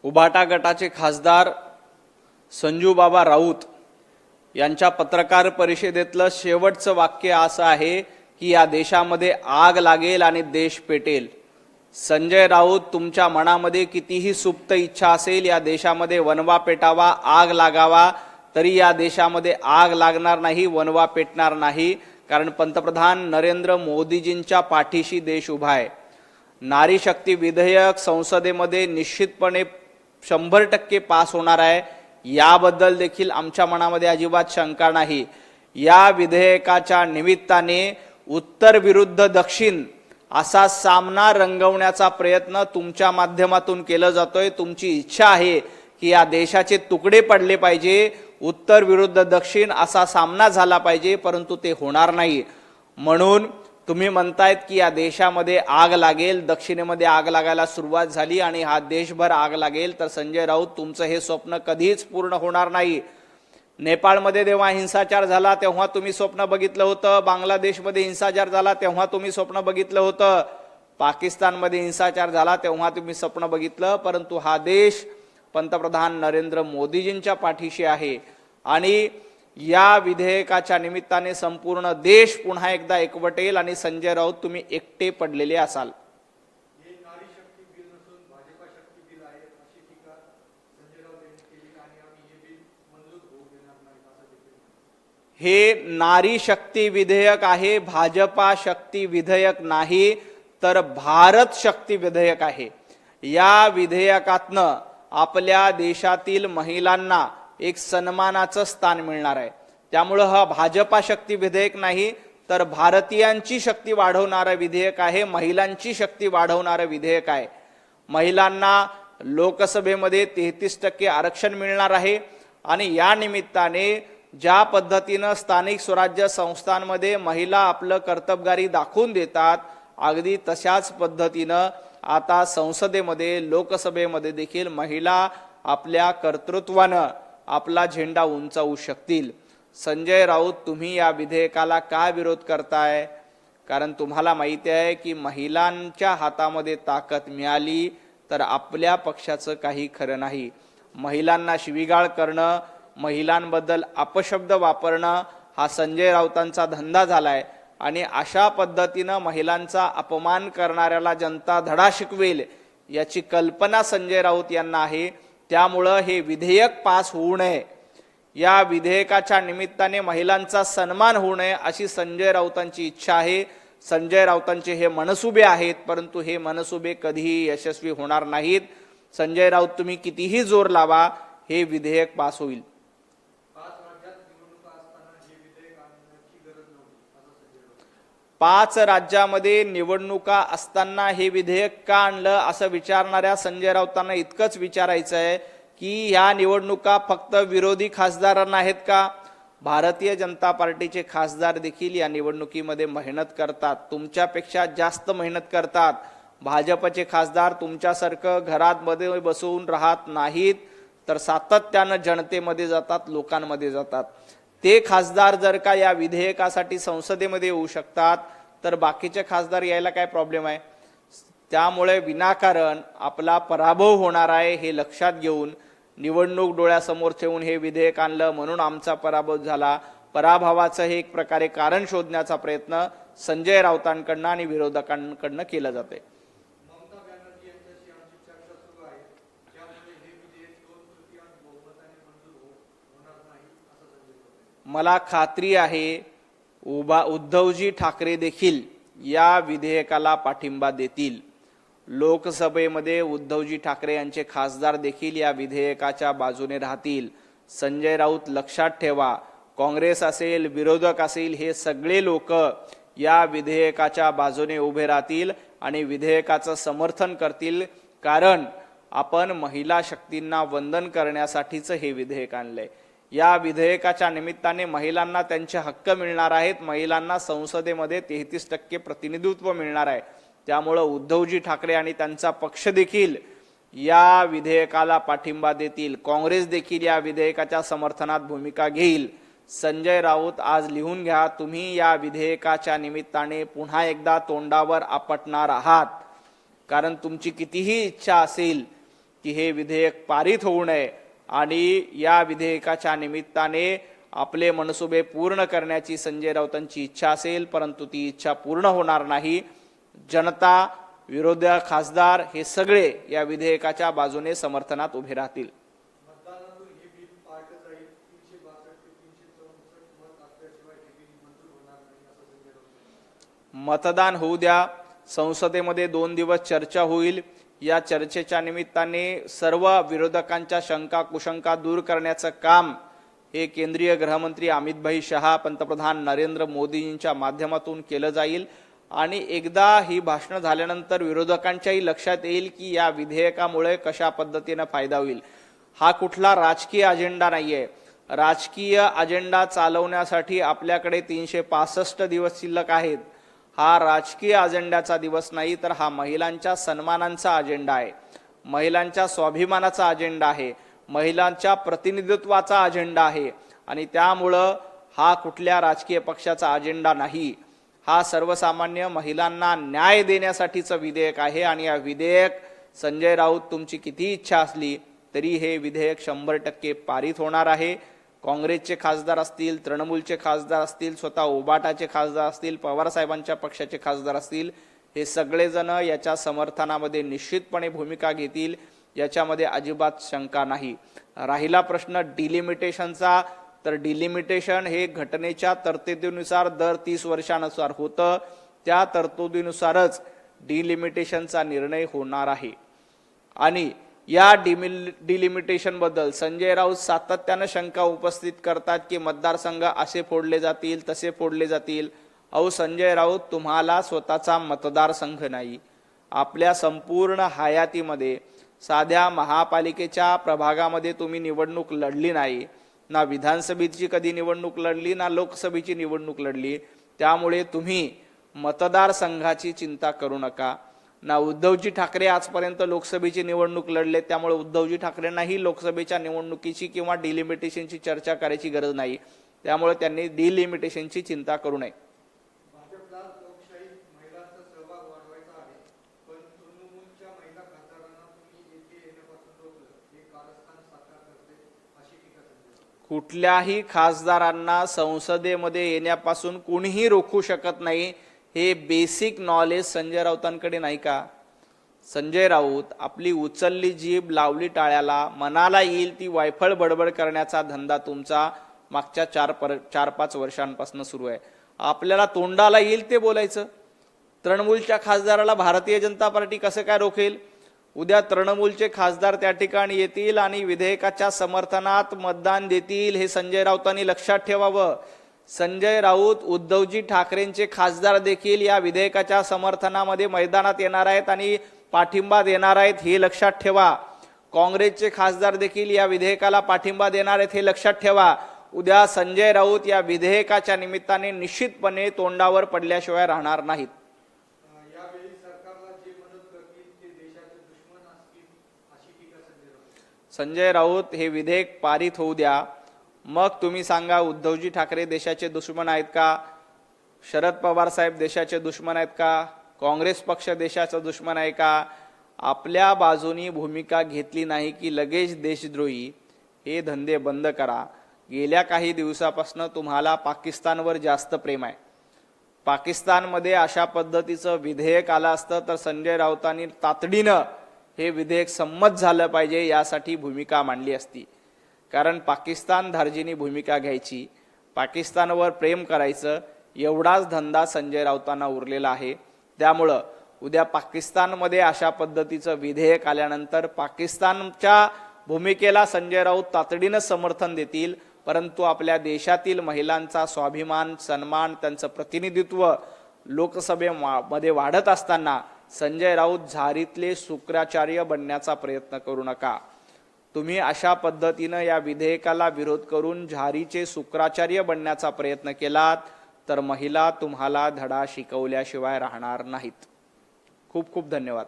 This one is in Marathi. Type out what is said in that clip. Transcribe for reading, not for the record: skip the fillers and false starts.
उभाटा गटाचे खासदार संजू बाबा राऊत यांच्या पत्रकार परिषदेतलं शेवटचं वाक्य असं आहे की या देशामध्ये आग लागेल आणि देश पेटेल। संजय राऊत, तुमच्या मनामध्ये कितीही सुप्त इच्छा असेल या देशामध्ये वनवा पेटावा, आग लागावा, तरी या देशामध्ये आग लागणार नाही, वनवा पेटणार नाही, कारण पंतप्रधान नरेंद्र मोदीजींच्या पाठीशी देश उभा आहे। नारी शक्ती विधेयक संसदेमध्ये निश्चितपणे 100% पास होणार आहे, याबद्दल देखील आमच्या मनामध्ये अजिबात शंका नाही। या विधेयकाच्या निमित्ताने उत्तर विरुद्ध दक्षिण असा सामना रंगवण्याचा प्रयत्न तुमच्या माध्यमातून केला जातोय। तुमची इच्छा आहे की या देशाचे तुकडे पडले पाहिजे, उत्तर विरुद्ध दक्षिण असा सामना झाला पाहिजे, परंतु ते होणार नाही। म्हणून तुम्ही म्हणतायत की या देशामध्ये आग लागेल, दक्षिणेमध्ये आग लागायला सुरुवात झाली आणि हा देशभर आग लागेल, तर संजय राऊत तुमचं हे स्वप्न कधीच पूर्ण होणार नाही। नेपाळमध्ये जेव्हा हिंसाचार झाला तेव्हा तुम्ही स्वप्न बघितलं होतं, बांगलादेशमध्ये हिंसाचार झाला तेव्हा तुम्ही स्वप्न बघितलं होतं, पाकिस्तानमध्ये हिंसाचार झाला तेव्हा तुम्ही स्वप्न बघितलं, परंतु हा देश पंतप्रधान नरेंद्र मोदीजींच्या पाठीशी आहे आणि या विधेयकाच्या निमित्ताने संपूर्ण देश पुन्हा एकदा एकवटेल आणि संजय राऊत तुम्ही एकटे पडलेले असाल। हे नारी शक्ती विधेयक आहे, भाजपा शक्ती विधेयक नाही, तर भारत शक्ती विधेयक आहे। या विधेयकातनं आपल्या देशातील महिलांना एक सन्मानाचं स्थान मिळणार आहे। त्यामुळे हा भाजपा शक्ती विधेयक नाही, तर भारतीयांची शक्ती वाढवणारं विधेयक आहे, महिलांची शक्ती वाढवणारं विधेयक आहे। महिलांना लोकसभेमध्ये 33% आरक्षण मिळणार आहे आणि या निमित्ताने ज्या पद्धतीनं स्थानिक स्वराज्य संस्थांमध्ये महिला आपलं कर्तबगारी दाखवून देतात, अगदी तशाच पद्धतीनं आता संसदेमध्ये, लोकसभेमध्ये देखील महिला आपल्या कर्तृत्वानं आपला झेंडा उंचावू शकतील। संजय राऊत, तुम्ही या विधेयकाला का विरोध करताय? कारण तुम्हाला माहिती आहे की महिलांच्या हातामध्ये ताकद मिळाली तर आपल्या पक्षाचं काही खरं नाही। महिलांना शिवीगाळ करणं, महिलांबद्दल अपशब्द वापरणं हा संजय राऊतांचा धंदा झालाय आणि अशा पद्धतीनं महिलांचा अपमान करणाऱ्याला जनता धडा शिकवेल याची कल्पना संजय राऊत यांना आहे। त्यामुळं हे विधेयक पास होऊ नये, या विधेयकाच्या निमित्ताने महिलांचा सन्मान होऊ नये अशी संजय राऊतांची इच्छा आहे। संजय राऊतांचे हे मनसुबे आहेत, परंतु हे मनसुबे कधीही यशस्वी होणार नाहीत। संजय राऊत, तुम्ही कितीही जोर लावा, हे विधेयक पास होईल। 5 राज्यामध्ये निवडणुका असताना हे विधेयक का आणलं असं विचारणाऱ्या संजय राऊतांना इतकंच विचारायचं आहे की ह्या निवडणुका फक्त विरोधी खासदारांना आहेत का? भारतीय जनता पार्टीचे खासदार देखील या निवडणुकीमध्ये मेहनत करतात, तुमच्यापेक्षा जास्त मेहनत करतात। भाजपचे खासदार तुमच्यासारखं घरात मध्ये बसून राहत नाहीत, तर सातत्यानं जनतेमध्ये जातात, लोकांमध्ये जातात। ते खासदार जर का या विधेयकासाठी संसदेमध्ये येऊ शकतात तर बाकीचे खासदार यायला काय प्रॉब्लेम आहे? त्यामुळे विनाकारण आपला पराभव होणार आहे हे लक्षात घेऊन निवडणूक डोळ्यासमोर ठेवून हे विधेयक आणलं म्हणून आमचा पराभव झाला, पराभवाचं हे एक प्रकारे कारण शोधण्याचा प्रयत्न संजय राऊतांकडनं आणि विरोधकांकडनं केला जाते। मला खात्री आहे उद्धवजी ठाकरे देखील या विधेयकाला पाठिंबा देतील। लोकसभेमध्ये उद्धवजी ठाकरे यांचे खासदार देखील या विधेयकाच्या बाजूने राहतील। संजय राऊत, लक्षात ठेवा, काँग्रेस असेल, विरोधक असेल, हे सगळे लोक या विधेयकाच्या बाजूने उभे राहतील आणि विधेयकाचं समर्थन करतील, कारण आपण महिला शक्तींना वंदन करण्यासाठीच हे विधेयक आणलंय। या विधेयकाच्या निमित्ताने महिलांना त्यांचे हक्क मिळणार आहेत, महिलांना संसदेमध्ये 33% प्रतिनिधित्व मिळणार आहे। त्यामुळे उद्धवजी ठाकरे आणि त्यांचा पक्ष देखील या विधेयकाला पाठिंबा देतील, काँग्रेस देखील या विधेयकाच्या समर्थनात भूमिका घेईल। संजय राऊत, आज लिहून घ्या, तुम्ही या विधेयकाच्या निमित्ताने पुन्हा एकदा तोंडावर आपटणार आहात, कारण तुमची कितीही इच्छा असेल की हे विधेयक पारित होऊ नये आणि या विधेयकाच्या निमित्ताने आपले मनसुबे पूर्ण करण्याची संजय राऊतांची इच्छा असेल, परंतु ती इच्छा पूर्ण होणार नाही. जनता, विरोधी खासदार हे सगळे या विधेयकाच्या बाजूने समर्थनात उभे राहतील. मतदान होऊ द्या, संसदेमध्ये 2 दिवस चर्चा होईल. या चर्चेच्या निमित्ताने सर्व विरोधकांच्या शंका कुशंका दूर करण्याचं काम हे केंद्रीय गृहमंत्री अमित शहा, पंतप्रधान नरेंद्र मोदींच्या माध्यमातून केलं जाईल. आणि एकदा ही भाषणं झाल्यानंतर विरोधकांच्याही लक्षात येईल की या विधेयकामुळे कशा पद्धतीने फायदा होईल. हा कुठला राजकीय अजेंडा नाहीये. राजकीय अजेंडा चालवण्यासाठी आपल्याकडे 365 दिवस शिल्लक आहेत. हा राजकीय अजेंड्याचा दिवस नाही, तर हा महिलांच्या सन्मानाचा अजेंडा आहे, महिलांच्या स्वाभिमानाचा अजेंडा आहे, महिलांच्या प्रतिनिधित्वाचा अजेंडा आहे. आणि त्यामुळं हा कुठल्या राजकीय पक्षाचा अजेंडा नाही. हा सर्वसामान्य महिलांना न्याय देण्यासाठीचं विधेयक आहे. आणि या विधेयक संजय राऊत तुमची किती इच्छा असली तरी हे विधेयक 100% पारित होणार आहे. काँग्रेसचे खासदार असतील, तृणमूलचे खासदार असतील, स्वतः उबाटाचे खासदार असतील, पवार साहेबांच्या पक्षाचे खासदार असतील, हे सगळेजण याच्या समर्थनामध्ये निश्चितपणे भूमिका घेतील, याच्यामध्ये अजिबात शंका नाही. राहिला प्रश्न डिलिमिटेशनचा, तर डिलिमिटेशन हे घटनेच्या तरतुदीनुसार दर 30 वर्षानुसार होतं. त्या तरतुदीनुसारच डिलिमिटेशनचा निर्णय होणार आहे. आणि या डिलिमिटेशन बद्दल संजय राऊत सातत्याने शंका उपस्थित करतात की मतदारसंघ असे फोडले जातील, तसे फोडले जातील. अहो संजय राऊत, तुम्हाला स्वतःचा मतदारसंघ नाही. आपल्या संपूर्ण हयातीमध्ये साध्या महापालिकेच्या प्रभागामध्ये तुम्ही निवडणूक लढली नाही, ना विधानसभेची कधी निवडणूक लढली, ना लोकसभेची निवडणूक लढली. त्यामुळे तुम्ही मतदारसंघाची चिंता करू नका. ना उद्धवजी ठाकरे आजपर्यंत लोकसभेची निवडणूक लढले, त्यामुळे उद्धवजी ठाकरेंनाही लोकसभेच्या निवडणुकीची किंवा डिलिमिटेशनची चर्चा करायची गरज नाही. त्यामुळे त्यांनी डिलिमिटेशनची चिंता करू नये. कुठल्याही खासदारांना संसदेमध्ये येण्यापासून कोणीही रोखू शकत नाही. हे बेसिक नॉलेज संजय राऊतांकडे नाही का? संजय राऊत आपली उचलली जीभ लावली टाळ्याला, मनाला येईल ती वायफळ बडबड करण्याचा धंदा तुमचा मागच्या 4-5 वर्षांपासून सुरू आहे. आपल्याला तोंडाला येईल ते बोलायचं. तृणमूलच्या खासदाराला भारतीय जनता पार्टी कसं काय रोखेल? उद्या तृणमूलचे खासदार त्या ठिकाणी येतील आणि विधेयकाच्या समर्थनात मतदान देतील, हे संजय राऊतांनी लक्षात ठेवावं. संजय राऊत, उद्धवजी ठाकरेंचे खासदार देखील या विधेयकाच्या समर्थनामध्ये मैदानात येणार आहेत आणि पाठिंबा देणार आहेत, हे लक्षात ठेवा. काँग्रेसचे खासदार देखील या विधेयकाला पाठिंबा देणार आहेत, हे लक्षात ठेवा. उद्या संजय राऊत या विधेयकाच्या निमित्ताने निश्चितपणे तोंडावर पडल्याशिवाय राहणार नाहीत. संजय राऊत, हे विधेयक पारित होऊ द्या, मग तुम्ही सांगा उद्धवजी ठाकरे देशाचे दुश्मन आहेत का? शरद पवार साहेब देशाचे दुश्मन आहेत का? काँग्रेस पक्ष देशाचा दुश्मन आहे का? आपल्या बाजूनी भूमिका घेतली नाही की लगेच देशद्रोही, हे धंदे बंद करा. गेल्या काही दिवसापासून तुम्हाला पाकिस्तानवर जास्त प्रेम आहे. पाकिस्तानमध्ये अशा पद्धतीचं विधेयक आलं असतं तर संजय राऊतांनी तातडीनं हे विधेयक संमत झालं पाहिजे यासाठी भूमिका मांडली असती. कारण पाकिस्तान धार्जिनी भूमिका घ्यायची, पाकिस्तानवर प्रेम करायचं, एवढाच धंदा संजय राऊतांना उरलेला आहे. त्यामुळं उद्या पाकिस्तानमध्ये अशा पद्धतीचं विधेयक आल्यानंतर पाकिस्तानच्या भूमिकेला संजय राऊत तातडीनं समर्थन देतील. परंतु आपल्या देशातील महिलांचा स्वाभिमान, सन्मान, त्यांचं प्रतिनिधित्व लोकसभेमध्ये वाढत असताना संजय राऊत झारीतले शुक्राचार्य बनण्याचा प्रयत्न करू नका. तुम्ही अशा पद्धतीनं या विधेयकाला विरोध करून झारीचे शुक्राचार्य बनण्याचा प्रयत्न केलात तर महिला तुम्हाला धडा शिकवल्याशिवाय राहणार नाहीत. खूप खूप धन्यवाद.